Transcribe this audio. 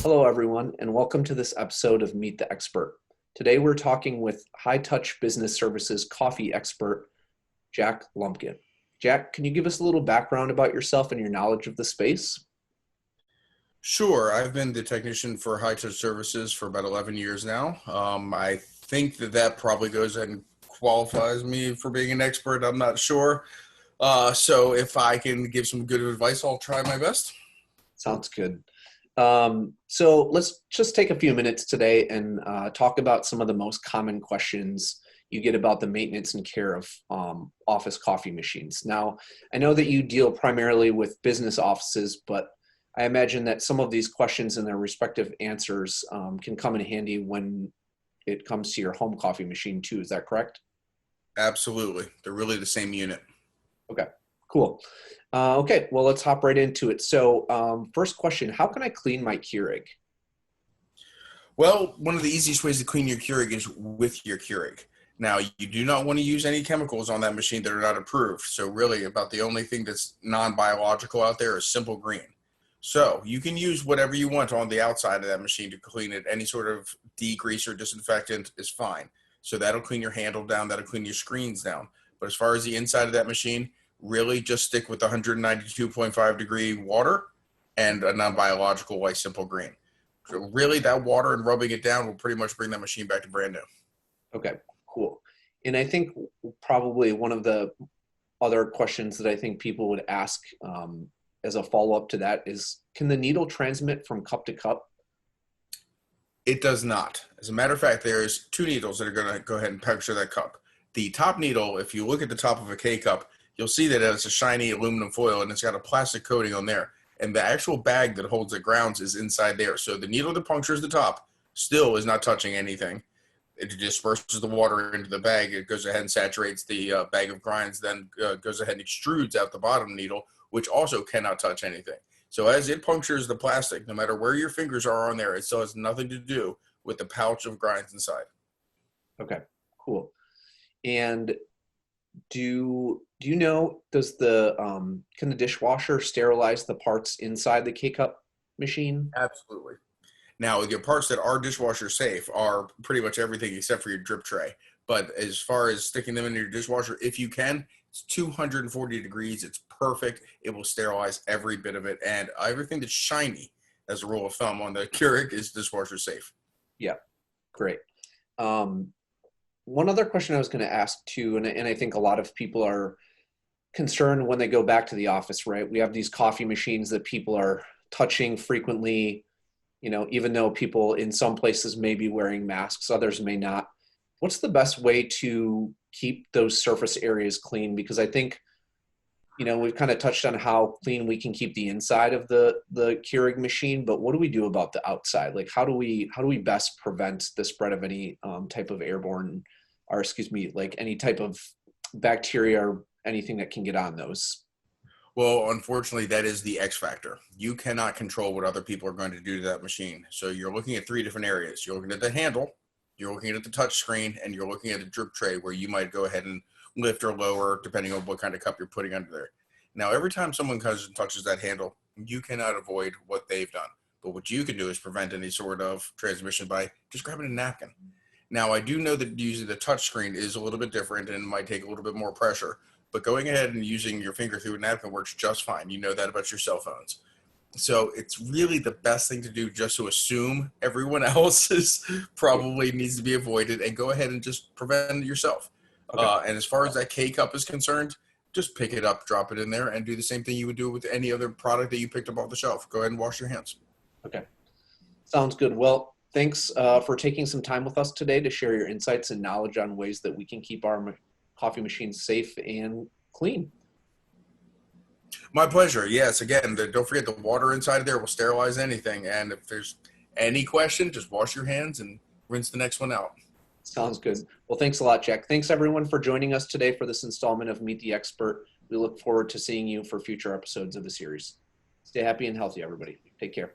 Hello, everyone, and welcome to this episode of Meet the Expert. Today, we're talking with HiTouch Business Services coffee expert, Jack Lumpkin. Jack, can you give us a little background about yourself and your knowledge of the space? Sure. I've been the technician for HiTouch Services for about 11 years now. I think that probably goes ahead and qualifies me for being an expert. I'm not sure. So if I can give some good advice, I'll try my best. Sounds good. So let's just take a few minutes today and talk about some of the most common questions you get about the maintenance and care of office coffee machines. Now, I know that you deal primarily with business offices, but I imagine that some of these questions and their respective answers can come in handy when it comes to your home coffee machine too. Is that correct? Absolutely. They're really the same unit. Okay, cool. Okay, well, let's hop right into it. So first question, how can I clean my Keurig? Well, one of the easiest ways to clean your Keurig is with your Keurig. Now, you do not want to use any chemicals on that machine that are not approved. So really about the only thing that's non-biological out there is simple green. So you can use whatever you want on the outside of that machine to clean it. Any sort of degreaser, disinfectant is fine. So that'll clean your handle down, that'll clean your screens down. But as far as the inside of that machine, really just stick with 192.5 degree water and a non-biological like simple green. So really that water and rubbing it down will pretty much bring that machine back to brand new. Okay, cool. And I think probably one of the other questions that I think people would ask as a follow-up to that is, can the needle transmit from cup to cup? It does not. As a matter of fact, there's two needles that are going to go ahead and puncture that cup. The top needle, if you look at the top of a K cup, you'll see that it's a shiny aluminum foil and it's got a plastic coating on there. And the actual bag that holds the grounds is inside there. So the needle that punctures the top still is not touching anything. It disperses the water into the bag. It goes ahead and saturates the bag of grinds, then goes ahead and extrudes out the bottom needle, which also cannot touch anything. So as it punctures the plastic, no matter where your fingers are on there, it still has nothing to do with the pouch of grinds inside. Okay, cool. And do you know, does the can the dishwasher sterilize the parts inside the K-cup machine? Absolutely. Now, your parts that are dishwasher safe are pretty much everything except for your drip tray. But as far as sticking them in your dishwasher, if you can, it's 240 degrees. It's perfect. It will sterilize every bit of it. And everything that's shiny, as a rule of thumb on the Keurig, is dishwasher safe. Yeah, great. One other question I was going to ask too, and I think a lot of people are concerned when they go back to the office, right? We have these coffee machines that people are touching frequently, you know, even though people in some places may be wearing masks, others may not. What's the best way to keep those surface areas clean? Because I think, you know, we've kind of touched on how clean we can keep the inside of the Keurig machine, but what do we do about the outside? Like, how do we best prevent the spread of any type of airborne, or excuse me, like any type of bacteria or anything that can get on those? Well, unfortunately, that is the X factor. You cannot control what other people are going to do to that machine. So you're looking at three different areas. You're looking at the handle, you're looking at the touch screen, and you're looking at the drip tray where you might go ahead and lift or lower depending on what kind of cup you're putting under there. Now, every time someone comes and touches that handle, you cannot avoid what they've done. But what you can do is prevent any sort of transmission by just grabbing a napkin. Now, I do know that using the touch screen is a little bit different and might take a little bit more pressure, but going ahead and using your finger through a napkin works just fine. You know that about your cell phones. So it's really the best thing to do just to assume everyone else is probably needs to be avoided and go ahead and just prevent it yourself. Okay. And as far as that K cup is concerned, just pick it up, drop it in there, and do the same thing you would do with any other product that you picked up off the shelf. Go ahead and wash your hands. Okay. Sounds good. Well, thanks for taking some time with us today to share your insights and knowledge on ways that we can keep our coffee machines safe and clean. My pleasure. Yes, again, don't forget the water inside of there will sterilize anything. And if there's any question, just wash your hands and rinse the next one out. Sounds good. Well, thanks a lot, Jack. Thanks everyone for joining us today for this installment of Meet the Expert. We look forward to seeing you for future episodes of the series. Stay happy and healthy, everybody. Take care.